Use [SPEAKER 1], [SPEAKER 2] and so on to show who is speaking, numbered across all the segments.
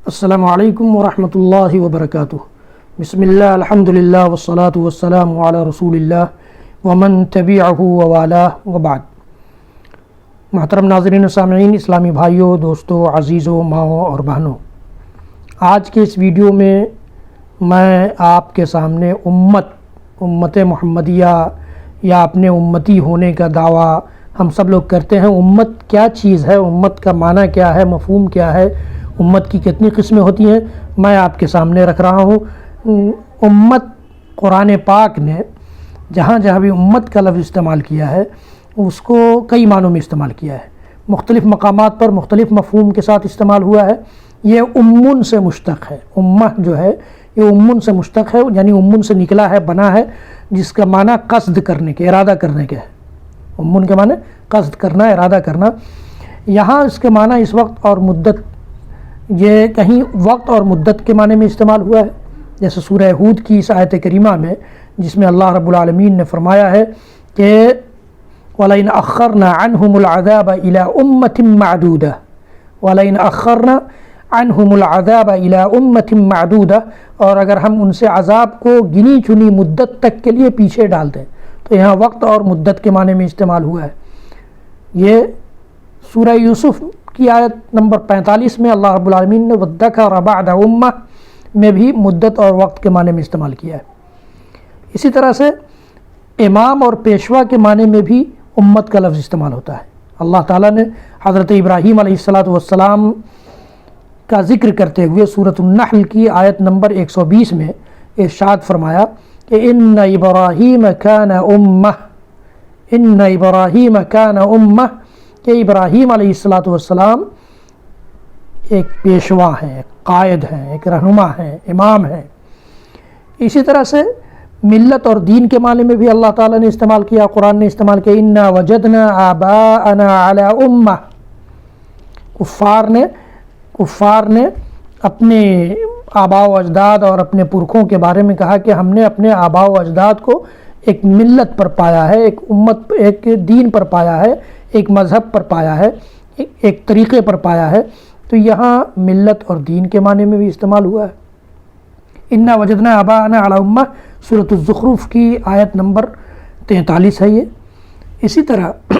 [SPEAKER 1] السلام علیکم ورحمۃ اللہ وبرکاتہ۔ بسم اللہ الحمدللہ والصلاة والسلام علی رسول اللہ ومن تبعہ ووالاه وبعد۔ محترم ناظرین و سامعین، اسلامی بھائیوں، دوستوں، عزیزوں، ماؤں اور بہنوں، آج کے اس ویڈیو میں میں آپ کے سامنے امت محمدیہ یا اپنے امتی ہونے کا دعویٰ ہم سب لوگ کرتے ہیں۔ امت کیا چیز ہے، امت کا معنی کیا ہے، مفہوم کیا ہے، امت کی کتنی قسمیں ہوتی ہیں، میں آپ کے سامنے رکھ رہا ہوں۔ امت، قرآن پاک نے جہاں جہاں بھی امت کا لفظ استعمال کیا ہے اس کو کئی معنوں میں استعمال کیا ہے، مختلف مقامات پر مختلف مفہوم کے ساتھ استعمال ہوا ہے۔ یہ امن سے مشتق ہے، امہ جو ہے یہ امن سے مشتق ہے، یعنی امن سے نکلا ہے، بنا ہے، جس کا معنی قصد کرنے کے، ارادہ کرنے کے ہے۔ امن کے معنی قصد کرنا، ارادہ کرنا۔ یہاں اس کے معنی اس وقت اور مدت، یہ کہیں وقت اور مدت کے معنی میں استعمال ہوا ہے، جیسے سورہ ہود کی اس آیت کریمہ میں، جس میں اللہ رب العالمین نے فرمایا ہے کہ وَلَئِنْ أَخَّرْنَا عَنْهُمُ الْعَذَابَ إِلَىٰ أُمَّةٍ مَّعْدُودَةٍ وَلَئِنْ أَخَّرْنَا عَنْهُمُ الْعَذَابَ إِلَىٰ أُمَّةٍ مَّعْدُودَةٍ، اور اگر ہم ان سے عذاب کو گنی چنی مدت تک کے لیے پیچھے ڈال دیں، تو یہاں وقت اور مدت کے معنی میں استعمال ہوا ہے۔ یہ سورہ یوسف کی آیت نمبر 45 میں اللہ رب العالمین نے وَذَّكَرَ بَعْدَ أُمَّةٍ میں بھی مدت اور وقت کے معنی میں استعمال کیا ہے۔ اسی طرح سے امام اور پیشوا کے معنی میں بھی امت کا لفظ استعمال ہوتا ہے۔ اللہ تعالیٰ نے حضرت ابراہیم علیہ السلام کا ذکر کرتے ہوئے سورۃ النحل کی آیت نمبر 120 میں ارشاد فرمایا کہ ان ابراہیم کان امہ، ان ابراہیم کان امہ، کہ ابراہیم علیہ السلام ایک پیشوا ہیں، ایک قائد ہیں، ایک رہنما ہیں، امام ہیں۔ اسی طرح سے ملت اور دین کے معنی میں بھی اللہ تعالیٰ نے استعمال کیا، قرآن نے استعمال کیا انا وجدنا آباءنا علی امہ۔ کفار نے اپنے آباء و اجداد اور اپنے پرکھوں کے بارے میں کہا کہ ہم نے اپنے آباء و اجداد کو ایک ملت پر پایا ہے، ایک امت، ایک دین پر پایا ہے، ایک مذہب پر پایا ہے، ایک طریقے پر پایا ہے۔ تو یہاں ملت اور دین کے معنی میں بھی استعمال ہوا ہے۔ انا وجدنا آباءنا علی امہ سورۃ الزخرف کی آیت نمبر 43 ہے یہ۔ اسی طرح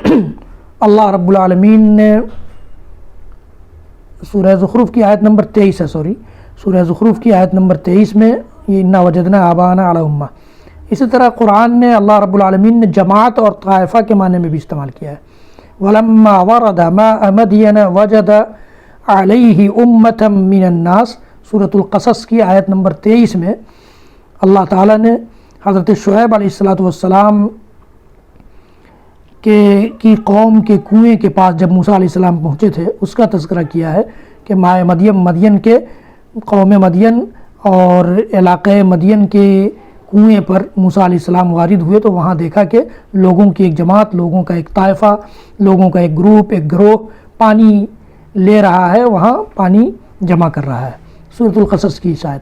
[SPEAKER 1] اللہ رب العالمین نے سورہ زخرف کی آیت نمبر 23 ہے، سورہ زخرف کی آیت نمبر 23 میں یہ انا وجدنا آباءنا علی امہ۔ اسی طرح قرآن نے، اللہ رب العالمین نے جماعت اور طائفہ کے معنی میں بھی استعمال کیا ہے۔ وَلَمَّا وَرَدَ مَاءَ مَدْيَنَ وَجَدَ عَلَيْهِ أُمَّةً مِّنَ النَّاسِ سورۃ القصص کی آیت نمبر 23 میں اللہ تعالیٰ نے حضرت شعیب علیہ السلام کی قوم کے کنویں کے پاس جب موسیٰ علیہ السلام پہنچے تھے اس کا تذکرہ کیا ہے کہ مائع مدین کے قوم مدین اور علاقہ مدین کے کنویں پر موسیٰ علیہ السلام وارد ہوئے تو وہاں دیکھا کہ لوگوں کی ایک جماعت، لوگوں کا ایک طائفہ، لوگوں کا ایک گروپ، ایک گروہ پانی لے رہا ہے، وہاں پانی جمع کر رہا ہے، سورۃ القصص کی شاید۔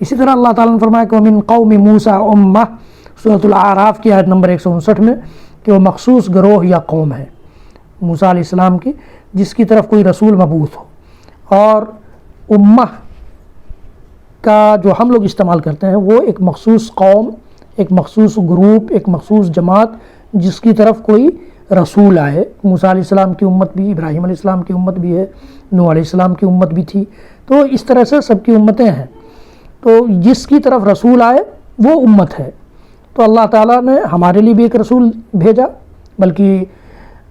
[SPEAKER 1] اسی طرح اللہ تعالیٰ نے فرمایا کہ وَمِن قَوْمِ مُوسَىٰ أُمَّةٌ سورۃ الأعراف کی آیت نمبر 159 میں کہ وہ مخصوص گروہ یا قوم ہے موسیٰ علیہ السلام کی، جس کی طرف کوئی رسول مبعوث ہو۔ اور امہ کا جو ہم لوگ استعمال کرتے ہیں وہ ایک مخصوص قوم، ایک مخصوص گروپ، ایک مخصوص جماعت جس کی طرف کوئی رسول آئے۔ موسیٰ علیہ السلام کی امت بھی، ابراہیم علیہ السلام کی امت بھی ہے، نوح علیہ السلام کی امت بھی تھی، تو اس طرح سے سب کی امتیں ہیں۔ تو جس کی طرف رسول آئے وہ امت ہے۔ تو اللہ تعالیٰ نے ہمارے لیے بھی ایک رسول بھیجا، بلکہ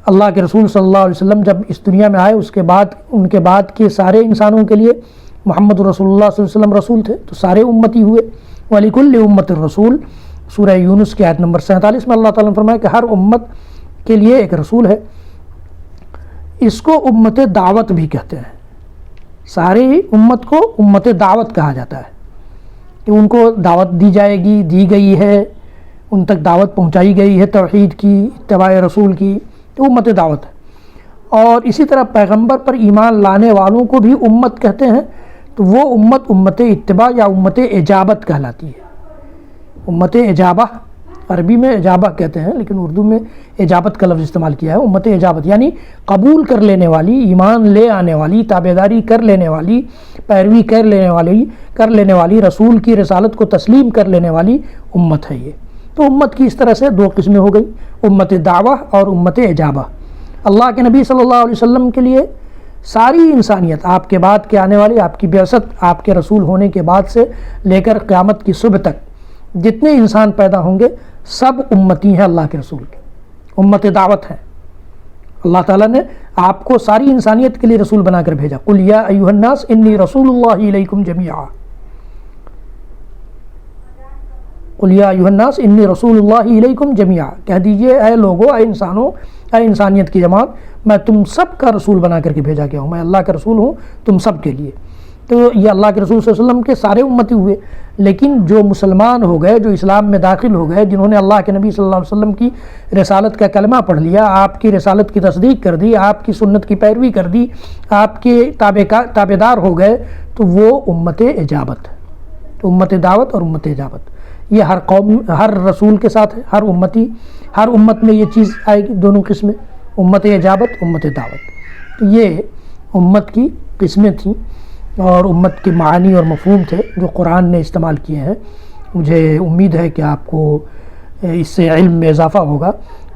[SPEAKER 1] اللہ کے رسول صلی اللہ علیہ وسلم جب اس دنیا میں آئے اس کے بعد ان کے بعد کے سارے انسانوں کے لیے محمد رسول اللہ صلی اللہ علیہ وسلم رسول تھے، تو سارے امتی ہوئے۔ وَلِكُلِّ أُمَّةٍ رَسُولٌ سورہ یونس کی آیت نمبر 47 میں اللہ تعالیٰ نے فرمایا کہ ہر امت کے لیے ایک رسول ہے۔ اس کو امت دعوت بھی کہتے ہیں، ساری امت کو امت دعوت کہا جاتا ہے کہ ان کو دعوت دی جائے گی، دی گئی ہے، ان تک دعوت پہنچائی گئی ہے توحید کی، اتباع رسول کی، تو امت دعوت ہے۔ اور اسی طرح پیغمبر پر ایمان لانے والوں کو بھی امت کہتے ہیں، تو وہ امت اتباع یا امت اجابت کہلاتی ہے۔ امت اجابہ عربی میں اجابہ کہتے ہیں لیکن اردو میں اجابت کا لفظ استعمال کیا ہے. امت اجابت یعنی قبول کر لینے والی، ایمان لے آنے والی، تابعداری کر لینے والی، پیروی کر لینے والی، رسول کی رسالت کو تسلیم کر لینے والی امت ہے یہ. تو امت کی اس طرح سے دو قسمیں ہو گئی، امت دعوہ اور امت اجابہ. اللہ کے نبی صلی اللہ علیہ وسلم کے لیے ساری انسانیت، آپ کے بعد کے آنے والی، آپ کی بعثت، آپ کے رسول ہونے کے بعد سے لے کر قیامت کی صبح تک جتنے انسان پیدا ہوں گے سب امتی ہیں اللہ کے رسول کے، امت دعوت ہیں. اللہ تعالیٰ نے آپ کو ساری انسانیت کے لیے رسول بنا کر بھیجا. قل یا ایھا الناس انی رسول اللہ الیکم جمیعا، قل یا ایھا الناس انی رسول اللہ الیکم جمیعا، کہہ دیجئے اے لوگو، اے انسانوں، اے انسانیت کی جماعت، میں تم سب کا رسول بنا کر کے بھیجا گیا ہوں، میں اللہ کا رسول ہوں تم سب کے لیے. تو یہ اللہ کے رسول صلی اللہ علیہ وسلم کے سارے امتی ہوئے. لیکن جو مسلمان ہو گئے، جو اسلام میں داخل ہو گئے، جنہوں نے اللہ کے نبی صلی اللہ علیہ وسلم کی رسالت کا کلمہ پڑھ لیا، آپ کی رسالت کی تصدیق کر دی، آپ کی سنت کی پیروی کر دی، آپ کے تابعدار ہو گئے، تو وہ امت اجابت، امت دعوت اور امت اجابت. یہ ہر قوم، ہر رسول کے ساتھ ہے، ہر امت میں یہ چیز آئے گی، دونوں قسمیں، امت اجابت، امت دعوت. تو یہ امت کی قسمیں تھیں اور امت کے معانی اور مفہوم تھے جو قرآن نے استعمال کیے ہیں. مجھے امید ہے کہ آپ کو اس سے علم میں اضافہ ہوگا.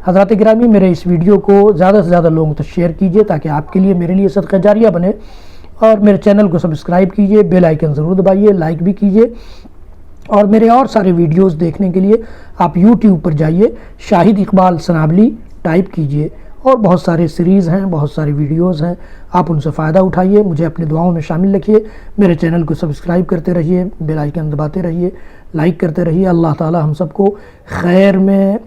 [SPEAKER 1] حضرات گرامی، میرے اس ویڈیو کو زیادہ سے زیادہ لوگوں تک شیئر کیجئے تاکہ آپ کے لیے، میرے لیے صدقہ جاریہ بنے، اور میرے چینل کو سبسکرائب کیجئے، بیل آئیکن ضرور دبائیے، لائک بھی کیجئے. اور میرے اور سارے ویڈیوز دیکھنے کے لیے آپ یوٹیوب پر جائیے، شاہد اقبال سنابلی ٹائپ کیجئے، اور بہت سارے سیریز ہیں، بہت سارے ویڈیوز ہیں، آپ ان سے فائدہ اٹھائیے. مجھے اپنے دعاؤں میں شامل رکھیے، میرے چینل کو سبسکرائب کرتے رہیے، بیل آئیکن دباتے رہیے، لائک کرتے رہیے. اللہ تعالی ہم سب کو خیر میں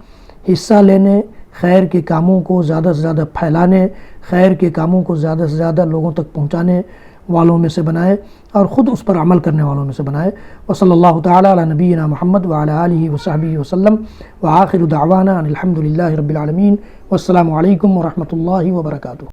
[SPEAKER 1] حصہ لینے، خیر کے کاموں کو زیادہ سے زیادہ پھیلانے، خیر کے کاموں کو زیادہ سے زیادہ لوگوں تک پہنچانے والوں میں سے بنائے، اور خود اس پر عمل کرنے والوں میں سے بنائے. وصلی اللہ تعالی علی نبینا محمد وعلی آلہ وصحبہ وسلم، وآخر دعوانا ان الحمد للہ رب العالمین، والسلام علیکم ورحمۃ اللہ وبرکاتہ.